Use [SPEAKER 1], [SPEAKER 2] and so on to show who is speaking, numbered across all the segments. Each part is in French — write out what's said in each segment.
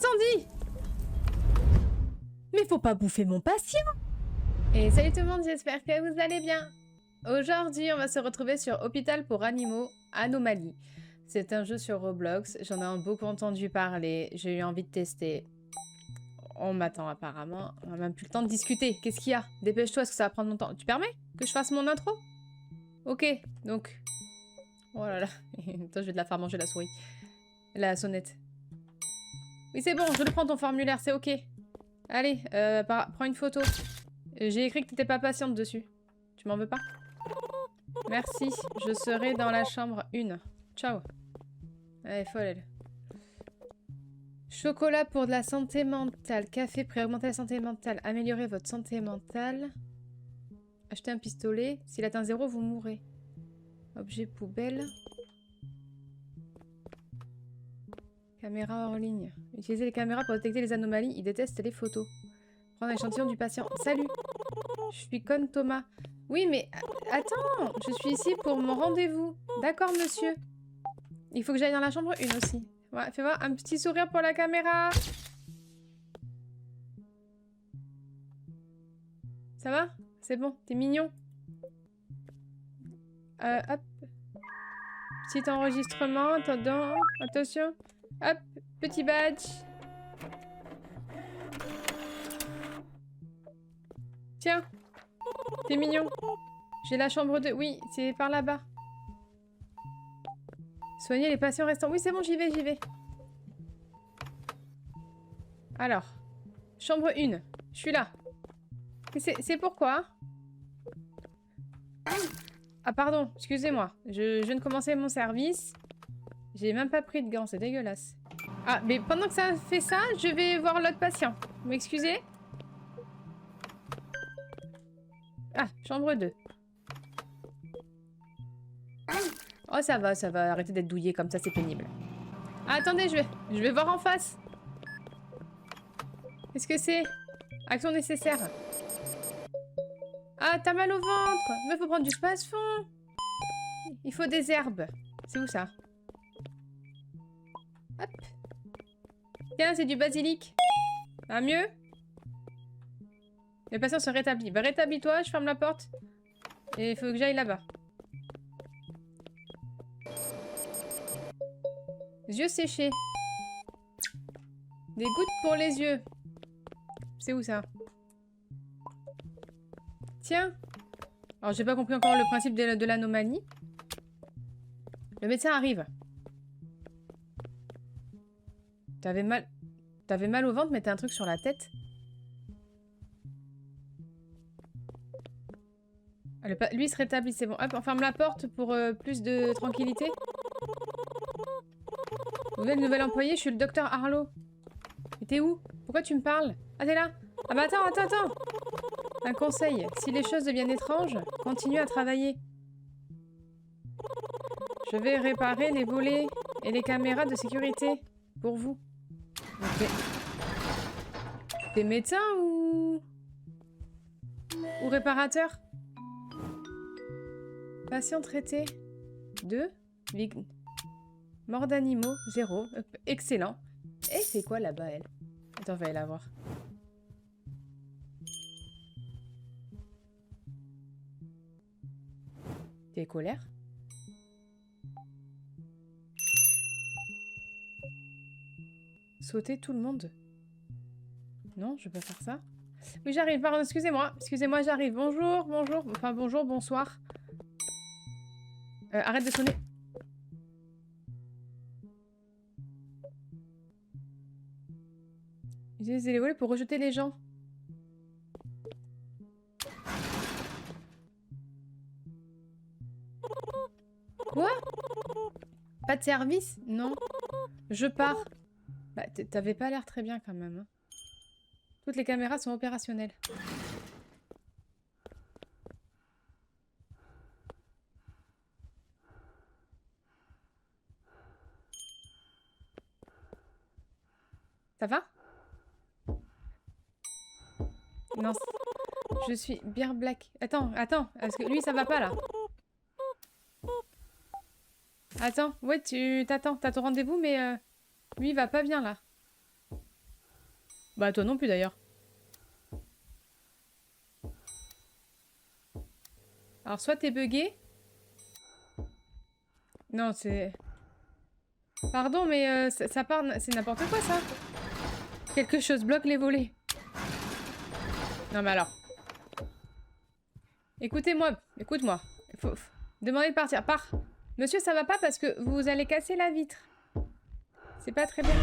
[SPEAKER 1] incendie! Mais faut pas bouffer mon patient! Et salut tout le monde, j'espère que vous allez bien. Aujourd'hui, on va se retrouver sur Hôpital pour Animaux, Anomalie. C'est un jeu sur Roblox, j'en ai beaucoup entendu parler, j'ai eu envie de tester. On m'attend apparemment, on a même plus le temps de discuter. Qu'est-ce qu'il y a? Dépêche-toi, est-ce que ça va prendre longtemps? Tu permets que je fasse mon intro? Ok, donc... Oh là là, attends, je vais te la faire manger la souris. La sonnette. Oui, c'est bon, je le prends ton formulaire, c'est ok. Allez, prends une photo. J'ai écrit que t'étais pas patiente dessus. Tu m'en veux pas? Merci, je serai dans la chambre 1. Ciao. Elle est folle, elle. Chocolat pour de la santé mentale. Café pour augmenter la santé mentale. Améliorer votre santé mentale. Achetez un pistolet. S'il atteint 0, vous mourrez. Objet poubelle. Caméra hors ligne. Utilisez les caméras pour détecter les anomalies. Ils détestent les photos. Prendre un échantillon du patient. Salut. Je suis Con Thomas. Oui, mais attends. Je suis ici pour mon rendez-vous. D'accord, monsieur. Il faut que j'aille dans la chambre 1 aussi. Ouais, fais voir un petit sourire pour la caméra. Ça va? C'est bon, t'es mignon. Hop. Petit enregistrement, attendant. Attention. Hop, petit badge. Tiens. T'es mignon. J'ai la chambre 2. Oui, c'est par là-bas. Soigner les patients restants. Oui, c'est bon, j'y vais, j'y vais. Alors. Chambre 1. Je suis là. C'est pourquoi? Ah, pardon, excusez-moi. Je viens de commencer mon service. J'ai même pas pris de gants, c'est dégueulasse. Ah, mais pendant que ça fait ça, je vais voir l'autre patient. Vous m'excusez? Ah, chambre 2. Oh, ça va, arrêtez d'être douillé comme ça, c'est pénible. Ah, attendez, je vais voir en face. Qu'est-ce que c'est? Action nécessaire. Ah, t'as mal au ventre. Mais faut prendre du space-fond. Il faut des herbes. C'est où ça? Hop. Tiens, c'est du basilic. Va mieux? Le patient se rétablit. Bah, rétablis-toi, je ferme la porte. Et il faut que j'aille là-bas. Yeux séchés. Des gouttes pour les yeux. C'est où ça? Tiens. Alors j'ai pas compris encore le principe de l'anomalie. Le médecin arrive. T'avais mal au ventre, mais t'as un truc sur la tête. Lui il se rétablit, c'est bon. Hop, on ferme la porte pour plus de tranquillité. Nouvelle employée, je suis le docteur Harlow. Mais t'es où? Pourquoi tu me parles? Ah, t'es là? Ah bah attends. Un conseil, si les choses deviennent étranges, continue à travailler. Je vais réparer les volets et les caméras de sécurité pour vous. T'es médecin ou réparateur? Patient traité. 2. Mort d'animaux. 0. Excellent. Et c'est quoi là-bas, elle? Attends, on va aller la voir. T'es colère? Sauter tout le monde? Non, je vais pas faire ça. Oui, j'arrive, pardon, excusez-moi. Excusez-moi, j'arrive. Bonjour. Enfin, bonjour, bonsoir. Arrête de sonner. Utilisez les volets pour rejeter les gens. Quoi? Pas de service? Non. Je pars. Bah, t'avais pas l'air très bien quand même. Hein. Toutes les caméras sont opérationnelles. Ça va? Non. Je suis bien black. Attends. Parce que lui, ça va pas là. Attends. Ouais, t'attends. T'as ton rendez-vous, mais lui, il va pas bien là. Bah toi non plus d'ailleurs. Alors soit t'es bugué. Non c'est... Pardon mais ça part... C'est n'importe quoi ça. Quelque chose bloque les volets. Non mais alors. Écoutez-moi, écoute-moi. Faut demander de partir. Pars. Monsieur, ça va pas parce que vous allez casser la vitre. C'est pas très bien.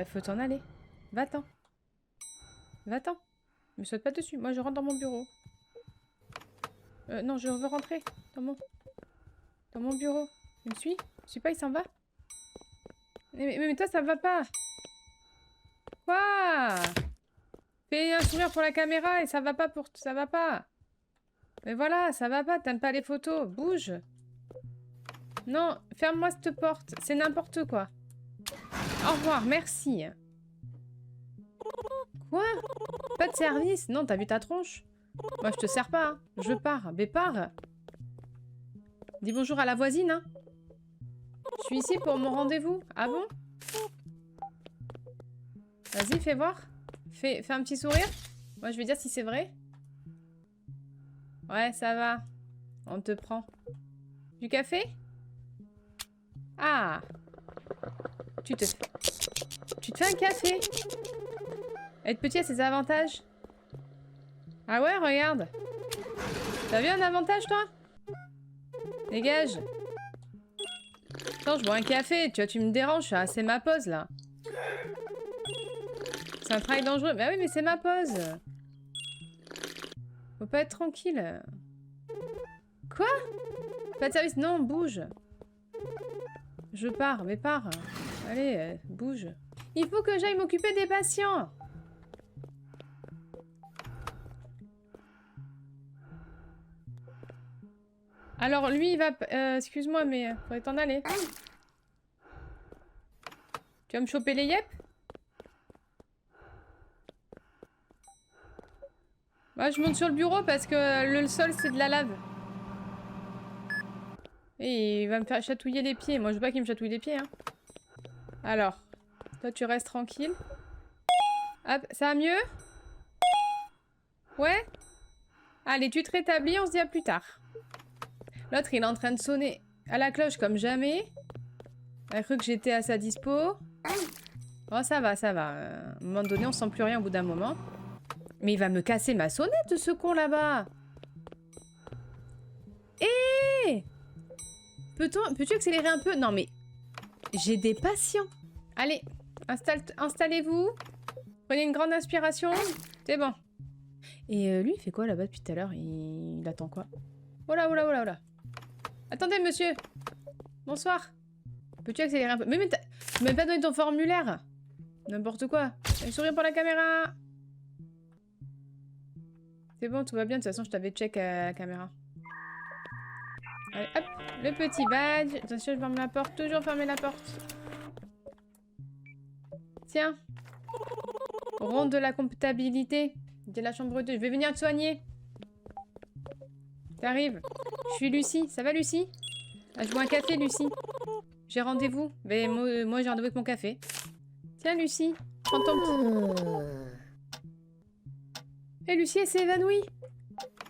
[SPEAKER 1] Faut t'en aller. Va-t'en. Va-t'en. Me saute pas dessus. Moi, je rentre dans mon bureau. Non, je veux rentrer dans mon bureau. Il me suit? Je sais pas, il s'en va. Mais toi, ça va pas. Quoi? Fais un sourire pour la caméra et ça va pas pour... Ça va pas. Mais voilà, ça va pas. T'aimes pas les photos. Bouge. Non, ferme-moi cette porte. C'est n'importe quoi. Au revoir, merci. Quoi? Pas de service? Non, t'as vu ta tronche? Moi, je te sers pas. Hein. Je pars. Mais pars. Dis bonjour à la voisine. Hein. Je suis ici pour mon rendez-vous. Ah bon? Vas-y, fais voir. Fais un petit sourire. Moi, je vais dire si c'est vrai. Ouais, ça va. On te prend. Du café? Ah. Tu te fais un café. Être petit a ses avantages. Ah ouais, regarde. T'as vu un avantage, toi? Dégage. Attends, je bois un café. Tu vois, tu me déranges. C'est ma pause, là. C'est un travail dangereux. Bah oui, mais c'est ma pause. Faut pas être tranquille. Quoi? Pas de service? Non, bouge. Je pars, mais pars. Allez, bouge. Il faut que j'aille m'occuper des patients. Alors, lui, il va... excuse-moi, mais faudrait t'en aller. Tu vas me choper les yep? Moi, je monte sur le bureau parce que le sol, c'est de la lave. Et il va me faire chatouiller les pieds. Moi, je veux pas qu'il me chatouille les pieds. Hein. Alors, toi, tu restes tranquille. Hop, ça va mieux? Ouais? Allez, tu te rétablis, on se dit à plus tard. L'autre, il est en train de sonner à la cloche comme jamais. Il a cru que j'étais à sa dispo. Oh, ça va, ça va. À un moment donné, on sent plus rien au bout d'un moment. Mais il va me casser ma sonnette, ce con, là-bas. Hé! Peux-tu accélérer un peu? Non, mais... J'ai des patients. Allez, installez-vous. Prenez une grande inspiration. C'est bon. Et lui, il fait quoi là-bas depuis tout à l'heure? Il attend quoi? Oh là, oh là, oh là, oh là. Attendez, monsieur. Bonsoir. Peux-tu accélérer un peu? Mais tu m'as pas donné ton formulaire. N'importe quoi. Un sourire pour la caméra. C'est bon, tout va bien. De toute façon, je t'avais check à la caméra. Allez, hop. Le petit badge. Attention, je ferme la porte. Toujours fermer la porte. Tiens. Ronde de la comptabilité. De la chambre 2. Je vais venir te soigner. T'arrives. Je suis Lucie. Ça va, Lucie? Ah, je bois un café, Lucie. J'ai rendez-vous. Mais moi j'ai rendez-vous avec mon café. Tiens, Lucie. Prends ton petit... Et Lucie, elle s'est évanouie.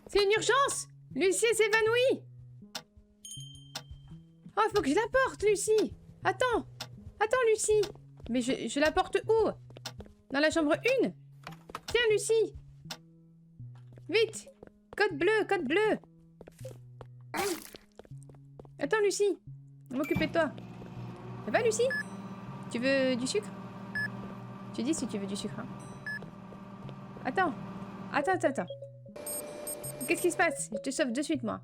[SPEAKER 1] C'est une urgence. Lucie, elle s'est évanouie. Oh, il faut que je la porte, Lucie. Attends. Attends, Lucie. Mais je la porte où? Dans la chambre 1. Tiens, Lucie. Vite. Code bleu, code bleu. Attends, Lucie. On va m'occuper de toi. Ça va, Lucie? Tu veux du sucre? Tu dis si tu veux du sucre. Hein. Attends. Attends. Qu'est-ce qui se passe? Je te sauve de suite, moi.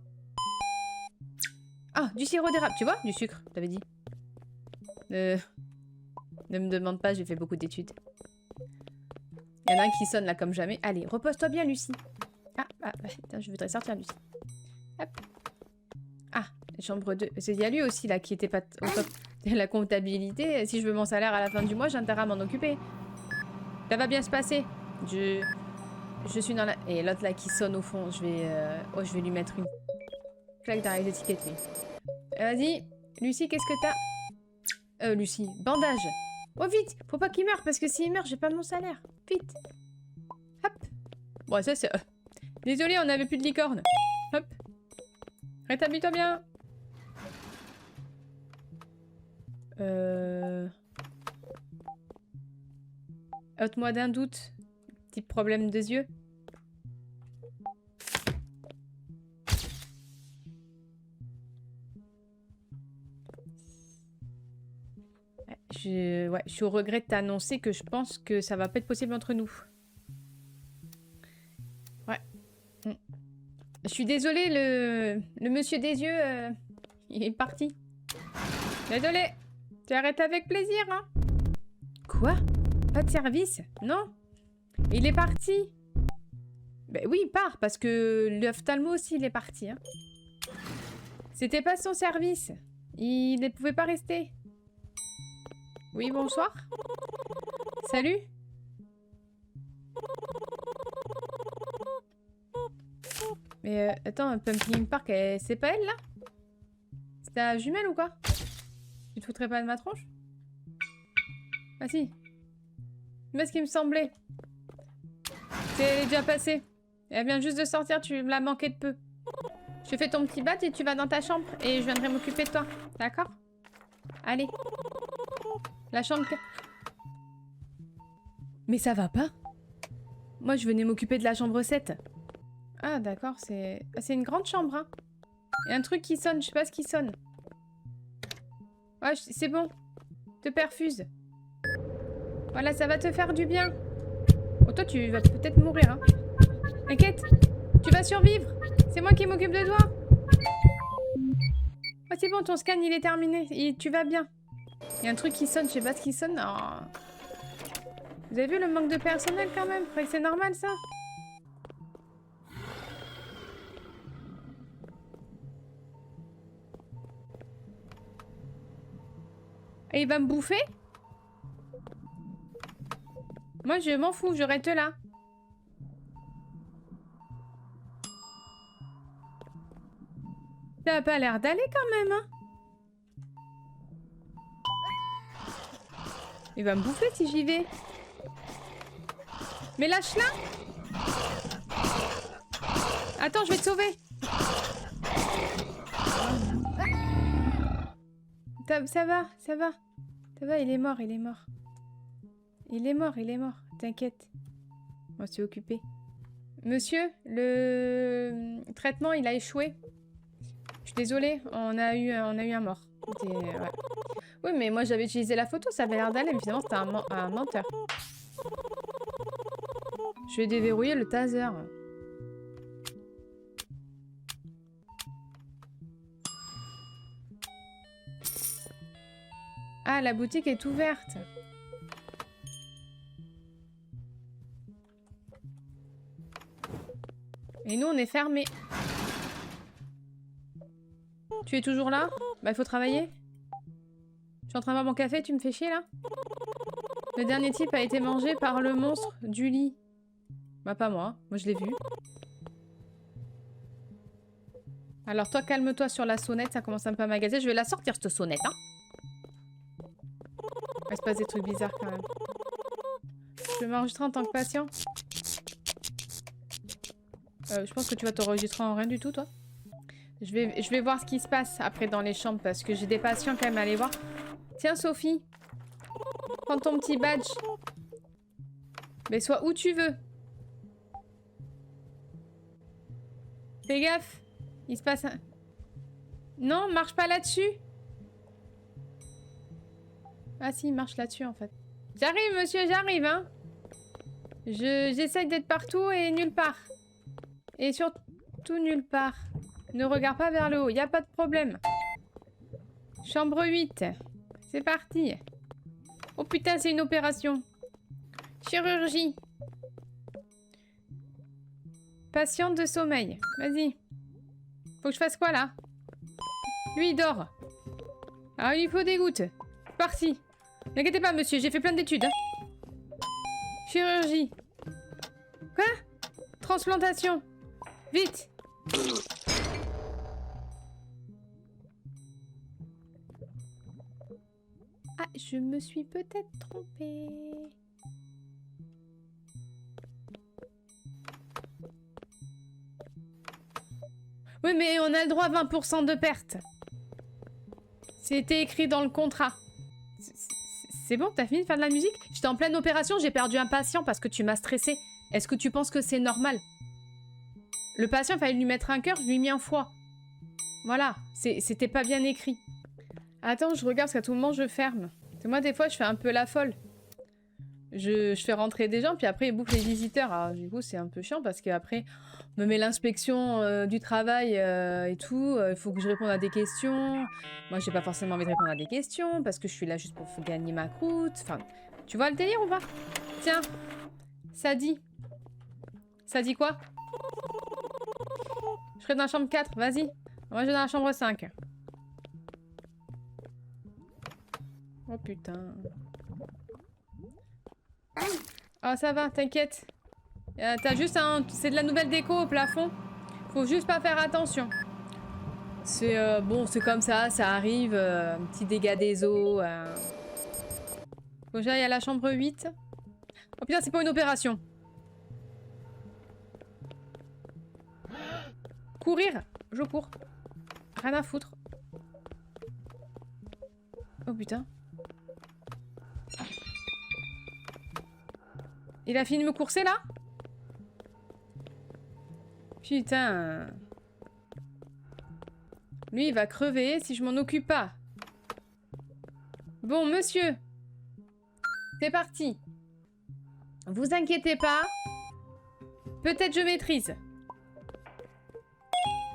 [SPEAKER 1] Ah, du sirop d'érable. Tu vois? Du sucre, t'avais dit. Ne me demande pas, j'ai fait beaucoup d'études. Il y en a un qui sonne là comme jamais. Allez, repose-toi bien, Lucie. Putain, je voudrais sortir, Lucie. Hop. Ah, chambre 2. Il y a lui aussi là qui était pas au top de la comptabilité. Si je veux mon salaire à la fin du mois, j'ai intérêt à m'en occuper. Ça va bien se passer. Je suis dans la... Et l'autre là qui sonne au fond, je vais lui mettre une claque derrière les étiquettes. Vas-y, Lucie, qu'est-ce que t'as? Lucie, bandage. Oh, vite! Faut pas qu'il meure, parce que s'il meurt, j'ai pas mon salaire. Vite! Hop! Bon, ça, c'est... Désolé, on avait plus de licorne. Hop! Rétablis-toi bien! Ôte-moi d'un doute. Petit problème des yeux. Ouais, je suis au regret de t'annoncer que je pense que ça va pas être possible entre nous. Ouais. Je suis désolée, le monsieur des yeux, il est parti. Désolé. Tu arrêtes avec plaisir, hein? Quoi? Pas de service? Non? Il est parti. Ben oui, il part, parce que l'ophtalmo aussi, il est parti, hein. C'était pas son service. Il ne pouvait pas rester. Oui, bonsoir. Salut. Mais attends, Pumpkin Park, c'est pas elle, là? C'est ta jumelle ou quoi? Tu te foutrais pas de ma tronche? Ah si. Mais ce qui me semblait. C'est déjà passé. Elle vient juste de sortir, tu me l'as manqué de peu. Je fais ton petit badge et tu vas dans ta chambre. Et je viendrai m'occuper de toi. D'accord? Allez. La chambre... Mais ça va pas? Moi, je venais m'occuper de la chambre 7. Ah, d'accord, c'est... C'est une grande chambre, hein. Il y a un truc qui sonne, je sais pas ce qui sonne. Ouais, c'est bon. Te perfuse. Voilà, ça va te faire du bien. Oh, toi, tu vas peut-être mourir, hein. T'inquiète, tu vas survivre. C'est moi qui m'occupe de toi. Oh, c'est bon, ton scan, il est terminé. Et tu vas bien. Il y a un truc qui sonne, je sais pas ce qui sonne. Oh. Vous avez vu le manque de personnel, quand même? C'est normal, ça? Et il va me bouffer? Moi, je m'en fous, je reste là. Ça a pas l'air d'aller quand même, hein. Il va me bouffer si j'y vais. Mais lâche-la. Attends, je vais te sauver. Ça va, ça va. Ça va, il est mort, il est mort. Il est mort, il est mort. T'inquiète. On va s'y occuper. Monsieur, le traitement, il a échoué. Je suis désolée, on a eu un mort. Ouais. Oui, mais moi, j'avais utilisé la photo, ça avait l'air d'aller, mais finalement, c'était un menteur. Je vais déverrouiller le taser. Ah, la boutique est ouverte. Et nous, on est fermés. Tu es toujours là? Bah, il faut travailler. Je suis en train de boire mon café, tu me fais chier, là? Le dernier type a été mangé par le monstre du lit. Bah, pas moi. Moi, je l'ai vu. Alors, toi, calme-toi sur la sonnette. Ça commence un peu à m'agacer. Je vais la sortir, cette sonnette, hein. Il se passe des trucs bizarres, quand même. Je vais m'enregistrer en tant que patient. Je pense que tu vas t'enregistrer en rien du tout, toi. Je vais voir ce qui se passe après dans les chambres parce que j'ai des patients quand même à aller voir. Tiens, Sophie. Prends ton petit badge. Mais sois où tu veux. Fais gaffe. Il se passe un... Non, marche pas là-dessus. Ah si, il marche là-dessus en fait. J'arrive, monsieur, j'arrive, hein. J'essaye d'être partout et nulle part. Et surtout nulle part. Ne regarde pas vers le haut, y a pas de problème. Chambre 8. C'est parti. Oh putain, c'est une opération. Chirurgie. Patient de sommeil. Vas-y. Faut que je fasse quoi, là? Lui, il dort. Alors, il lui faut des gouttes. Parti. N'inquiétez pas, monsieur, j'ai fait plein d'études. Hein. Chirurgie. Quoi? Transplantation. Vite. Ah, je me suis peut-être trompée. Oui, mais on a le droit à 20% de perte. C'était écrit dans le contrat. C'est bon, t'as fini de faire de la musique? J'étais en pleine opération, j'ai perdu un patient parce que tu m'as stressé. Est-ce que tu penses que c'est normal? Le patient, il fallait lui mettre un cœur, je lui ai mis un foie. Voilà, c'était pas bien écrit. Attends, je regarde parce qu'à tout moment, je ferme. Moi, des fois, je fais un peu la folle. Je fais rentrer des gens, puis après, ils bouffent les visiteurs. Alors, du coup, c'est un peu chiant parce qu'après, on me met l'inspection du travail et tout. Il faut que je réponde à des questions. Moi, j'ai pas forcément envie de répondre à des questions parce que je suis là juste pour gagner ma croûte. Enfin, tu vois le délire ou pas? Tiens, ça dit. Ça dit quoi? Je serai dans la chambre 4, vas-y. Moi, je vais dans la chambre 5. Oh putain. Oh, ça va, t'inquiète. T'as juste un... C'est de la nouvelle déco au plafond. Faut juste pas faire attention. C'est bon, c'est comme ça arrive. Un petit dégât des eaux. Faut que j'aille à la chambre 8. Oh putain, c'est pas une opération. Courir. Je cours. Rien à foutre. Oh putain. Il a fini de me courser là? Putain. Lui, il va crever si je m'en occupe pas. Bon, monsieur. C'est parti. Vous inquiétez pas. Peut-être je maîtrise.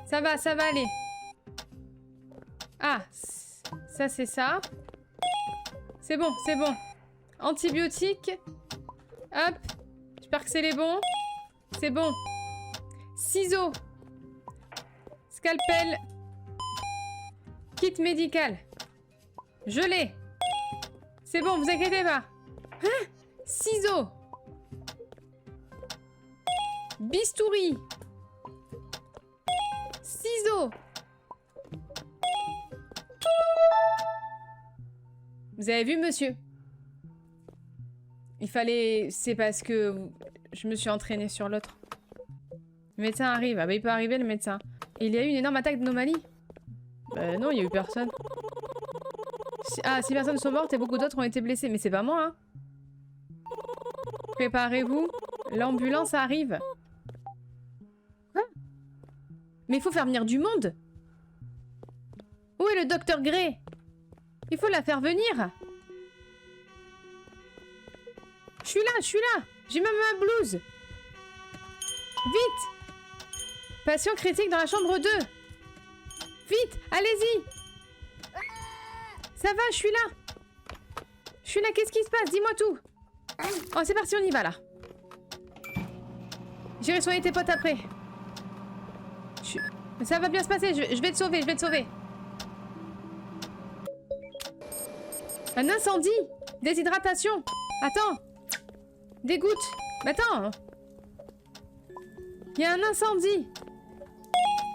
[SPEAKER 1] Ça va aller. Ah, ça c'est ça. C'est bon, c'est bon. Antibiotiques. Hop. J'espère que c'est les bons. C'est bon. Ciseaux. Scalpel. Kit médical. Je l'ai. C'est bon, vous inquiétez pas. Hein? Ciseaux. Bistouri. Ciseaux. Vous avez vu, monsieur? Il fallait... C'est parce que je me suis entraînée sur l'autre. Le médecin arrive. Ah bah il peut arriver, le médecin. Et il y a eu une énorme attaque d'anomalie. Bah non, il y a eu personne. Ah, 6 personnes sont mortes et beaucoup d'autres ont été blessées. Mais c'est pas moi, hein. Préparez-vous. L'ambulance arrive. Quoi? Mais il faut faire venir du monde. Où est le docteur Gray? Il faut la faire venir. Je suis là. J'ai même ma blouse. Vite. Patient critique dans la chambre 2. Vite, allez-y. Ça va, je suis là. Qu'est-ce qui se passe? Dis-moi tout. Oh, c'est parti, on y va là. J'irai soigner tes potes après. Ça va bien se passer, je vais te sauver, Un incendie. Déshydratation. Attends. Des gouttes. Mais attends. Il y a un incendie.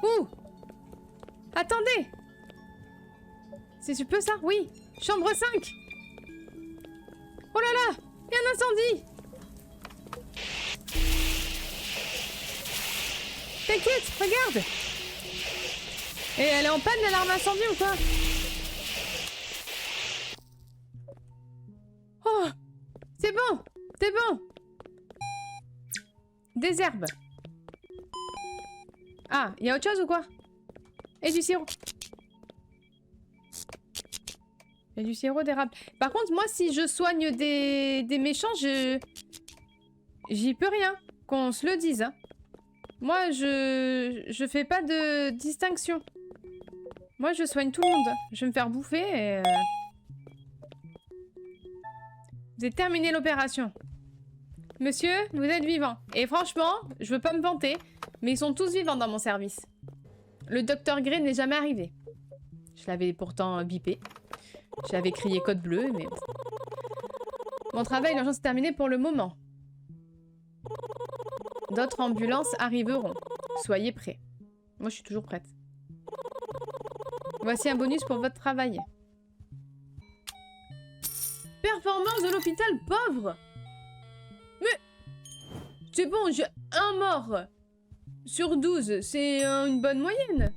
[SPEAKER 1] Où? Attendez. C'est tu peux ça? Oui. Chambre 5. Oh là là. Il y a un incendie. T'inquiète, regarde. Et elle est en panne l'alarme incendie ou quoi? Oh. C'est bon. Des herbes. Ah, il y a autre chose ou quoi? Et du sirop. Il y a du sirop d'érable. Par contre, moi, si je soigne des méchants, j'y peux rien. Qu'on se le dise, hein. Moi, je fais pas de distinction. Moi, je soigne tout le monde. Je vais me faire bouffer et... Vous avez terminé l'opération. Monsieur, vous êtes vivant. Et franchement, je veux pas me vanter, mais ils sont tous vivants dans mon service. Le docteur Gray n'est jamais arrivé. Je l'avais pourtant bipé. J'avais crié code bleu, mais... Mon travail d'urgence est terminé pour le moment. D'autres ambulances arriveront. Soyez prêts. Moi, je suis toujours prête. Voici un bonus pour votre travail. performance de l'hôpital, pauvre. Mais c'est bon, j'ai un mort sur 12. C'est une bonne moyenne.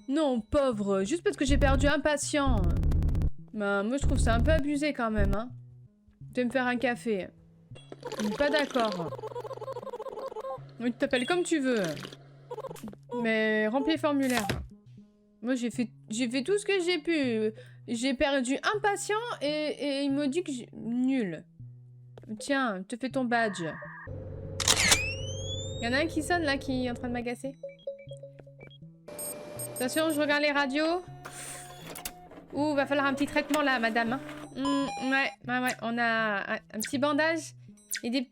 [SPEAKER 1] Non, pauvre, juste parce que j'ai perdu un patient. Bah, moi, je trouve ça un peu abusé quand même, hein. Tu veux me faire un café? Je suis pas d'accord. Oui, tu t'appelles comme tu veux. Mais remplis le formulaire. Moi, j'ai fait tout ce que j'ai pu. J'ai perdu un patient et il me dit que j'ai... Nul. Tiens, te fais ton badge. Il y en a un qui sonne là, qui est en train de m'agacer. Attention, je regarde les radios. Ouh, va falloir un petit traitement là, madame. Hein. Ouais. On a un petit bandage et des...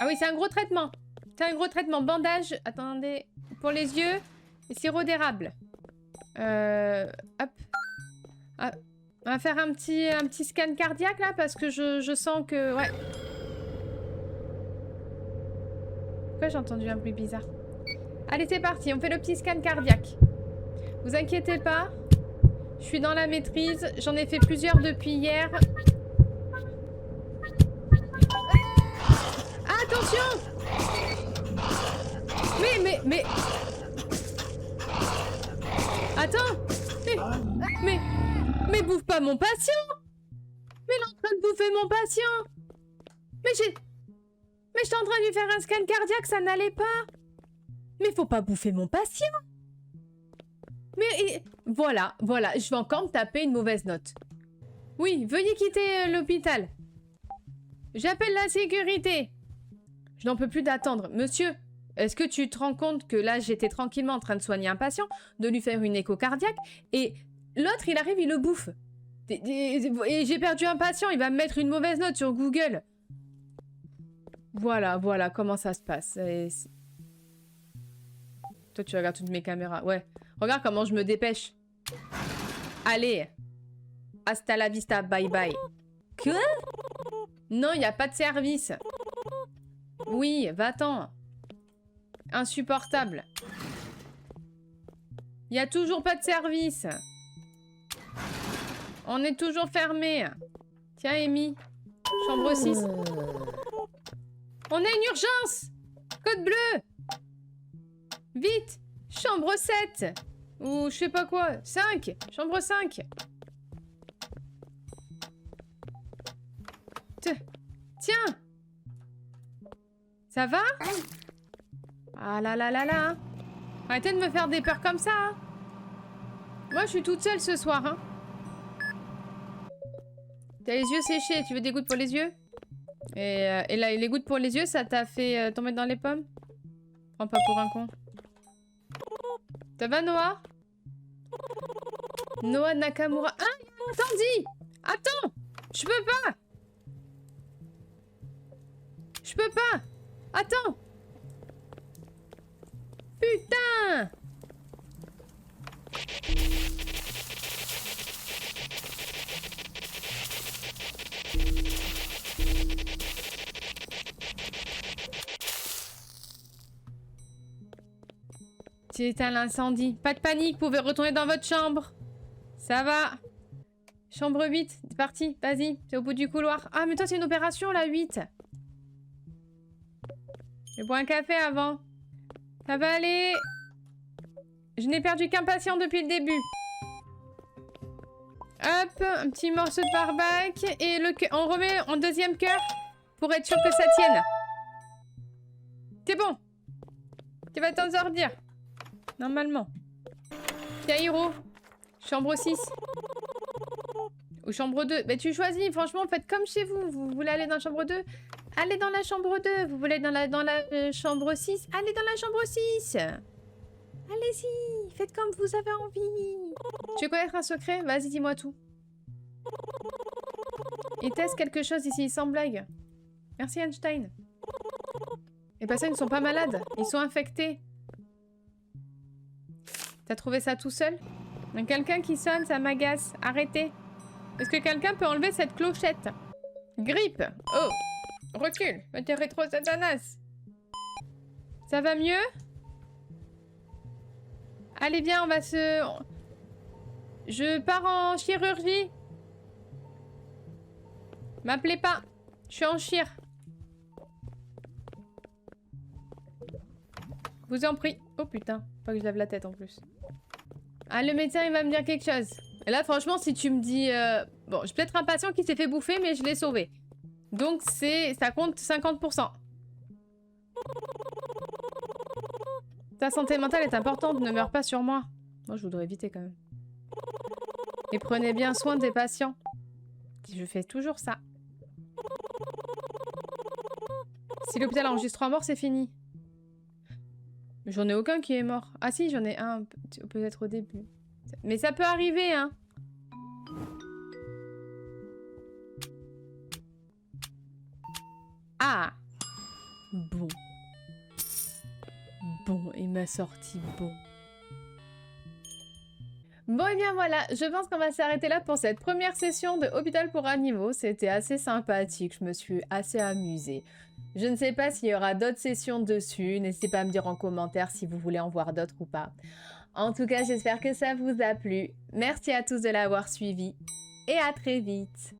[SPEAKER 1] Ah oui, c'est un gros traitement. C'est un gros traitement. Bandage, attendez, pour les yeux et sirop d'érable. Hop. Ah, on va faire un petit scan cardiaque là parce que je sens que... Ouais. Pourquoi j'ai entendu un bruit bizarre? Allez, c'est parti. On fait le petit scan cardiaque. Vous inquiétez pas. Je suis dans la maîtrise. J'en ai fait plusieurs depuis hier. Ah, attention! Mais... Attends! Mais bouffe pas mon patient! Mais il est en train de bouffer mon patient! Mais j'étais en train de lui faire un scan cardiaque, ça n'allait pas! Mais faut pas bouffer mon patient! Mais voilà, je vais encore me taper une mauvaise note. Oui, veuillez quitter l'hôpital. J'appelle la sécurité. Je n'en peux plus d'attendre. Monsieur, est-ce que tu te rends compte que là, j'étais tranquillement en train de soigner un patient, de lui faire une écho cardiaque, et l'autre, il arrive, il le bouffe. Et j'ai perdu un patient, il va me mettre une mauvaise note sur Google. Voilà comment ça se passe. Toi, tu regardes toutes mes caméras. Ouais. Regarde comment je me dépêche. Allez. Hasta la vista, bye bye. Quoi? Non, il n'y a pas de service. Oui, va-t'en. Insupportable. Il n'y a toujours pas de service. On est toujours fermé. Tiens, Amy. Chambre 6. On a une urgence. Code bleu. Vite. Chambre 7. Ou je sais pas quoi. 5. Chambre 5. Tiens. Ça va? Ah là là là là. Arrêtez de me faire des peurs comme ça. Hein. Moi, je suis toute seule ce soir. Hein. T'as les yeux séchés. Tu veux des gouttes pour les yeux? Et là, les gouttes pour les yeux, ça t'a fait tomber dans les pommes? Prends pas pour un con. Ça va, Noah? Noah Nakamura. Ah, Tandy! Attends! Je peux pas! Je peux pas! Attends! Putain! J'ai éteint l'incendie. Pas de panique, vous pouvez retourner dans votre chambre. Ça va. Chambre 8, c'est parti, vas-y, c'est au bout du couloir. Ah, mais toi, c'est une opération, là, 8. Je bois un café avant. Ça va aller. Je n'ai perdu qu'un patient depuis le début. Hop, un petit morceau de barbac. Et on remet en deuxième cœur pour être sûr que ça tienne. C'est bon. Tu vas t'en sortir. Normalement. Tiens, Hiro. Chambre 6. Ou chambre 2. Mais tu choisis, franchement, faites comme chez vous. Vous voulez aller dans la chambre 2? Allez dans la chambre 2. Vous voulez aller dans la chambre 6? Allez dans la chambre 6. Allez-y. Faites comme vous avez envie. Tu veux connaître un secret? Vas-y, dis-moi tout. Il teste quelque chose ici, sans blague. Merci, Einstein. Les patients ne sont pas malades. Ils sont infectés. T'as trouvé ça tout seul? Il y a quelqu'un qui sonne, ça m'agace. Arrêtez. Est-ce que quelqu'un peut enlever cette clochette? Grippe. Oh. Recule. T'es rétro-satanas. Ça va mieux? Allez, viens, on va se... Je pars en chirurgie. M'appelez pas. Je suis en chire. Vous en prie. Oh putain, pas que je lève la tête en plus. Ah, le médecin, il va me dire quelque chose. Et là, franchement, si tu me dis... Bon, j'ai peut-être un patient qui s'est fait bouffer, mais je l'ai sauvé. Donc, ça compte 50%. Ta santé mentale est importante, ne meurs pas sur moi. Moi, je voudrais éviter quand même. Et prenez bien soin des patients. Je fais toujours ça. Si l'hôpital enregistre 3 morts, c'est fini. J'en ai aucun qui est mort. Ah si, j'en ai un, peut-être au début. Mais ça peut arriver, hein. Ah. Bon. Bon, il m'a sorti bon. Bon, et bien voilà, je pense qu'on va s'arrêter là pour cette première session de Hôpital pour Animaux. C'était assez sympathique, je me suis assez amusée. Je ne sais pas s'il y aura d'autres sessions dessus, n'hésitez pas à me dire en commentaire si vous voulez en voir d'autres ou pas. En tout cas, j'espère que ça vous a plu. Merci à tous de l'avoir suivi et à très vite.